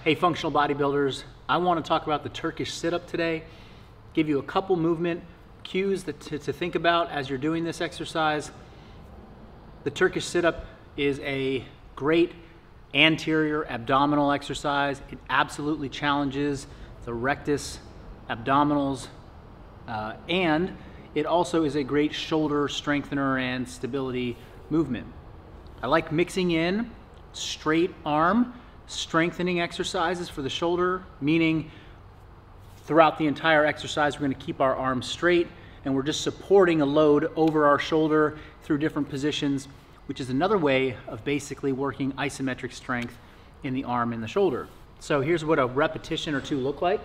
Hey functional bodybuilders, I want to talk about the Turkish sit-up today, give you a couple movement cues to think about as you're doing this exercise. The Turkish sit-up is a great anterior abdominal exercise. It absolutely challenges the rectus abdominals, and it also is a great shoulder strengthener and stability movement. I like mixing in straight arm strengthening exercises for the shoulder, meaning throughout the entire exercise we're going to keep our arms straight and we're just supporting a load over our shoulder through different positions, which is another way of basically working isometric strength in the arm and the shoulder. So here's what a repetition or two look like.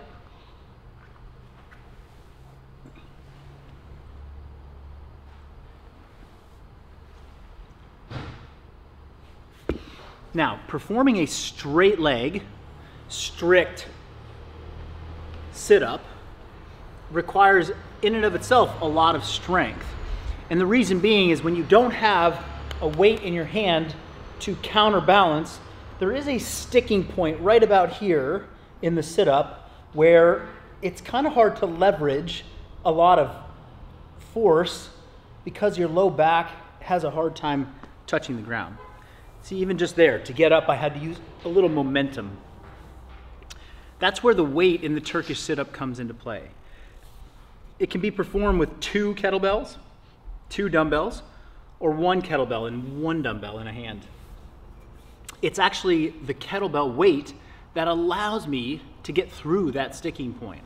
Now, performing a straight leg, strict sit-up requires in and of itself a lot of strength. And the reason being is when you don't have a weight in your hand to counterbalance, there is a sticking point right about here in the sit-up where it's kind of hard to leverage a lot of force because your low back has a hard time touching the ground. See, even just there, to get up, I had to use a little momentum. That's where the weight in the Turkish sit-up comes into play. It can be performed with 2 kettlebells, 2 dumbbells, or 1 kettlebell and 1 dumbbell in a hand. It's actually the kettlebell weight that allows me to get through that sticking point.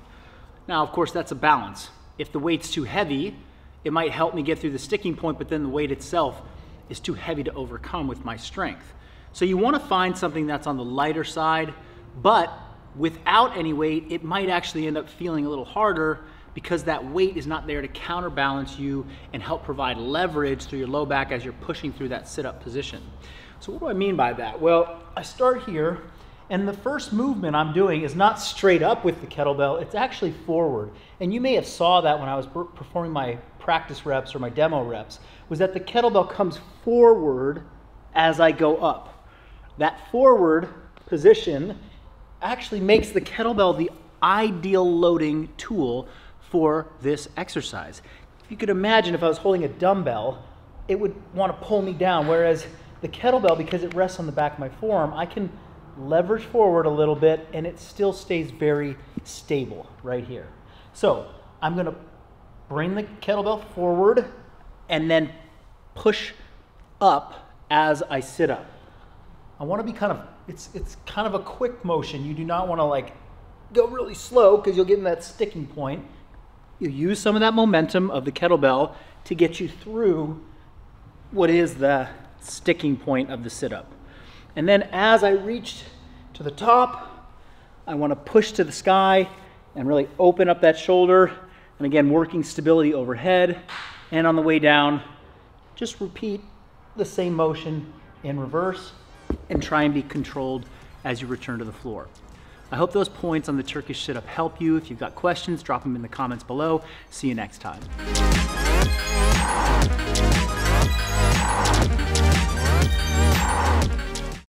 Now, of course, that's a balance. If the weight's too heavy, it might help me get through the sticking point, but then the weight itself is too heavy to overcome with my strength. So you want to find something that's on the lighter side, but without any weight, it might actually end up feeling a little harder because that weight is not there to counterbalance you and help provide leverage through your low back as you're pushing through that sit-up position. So what do I mean by that? Well, I start here, and the first movement I'm doing is not straight up with the kettlebell, it's actually forward. And you may have saw that when I was performing my practice reps or my demo reps, was that the kettlebell comes forward as I go up. That forward position actually makes the kettlebell the ideal loading tool for this exercise. If you could imagine if I was holding a dumbbell, it would want to pull me down, whereas the kettlebell, because it rests on the back of my forearm, I can leverage forward a little bit and it still stays very stable right here. So I'm going to bring the kettlebell forward and then push up as I sit up. I want to be it's kind of a quick motion. You do not want to like go really slow because you'll get in that sticking point. You use some of that momentum of the kettlebell to get you through what is the sticking point of the sit-up. And then as I reach to the top, I want to push to the sky and really open up that shoulder. And again, working stability overhead. And on the way down, just repeat the same motion in reverse and try and be controlled as you return to the floor. I hope those points on the Turkish sit-up help you. If you've got questions, drop them in the comments below. See you next time.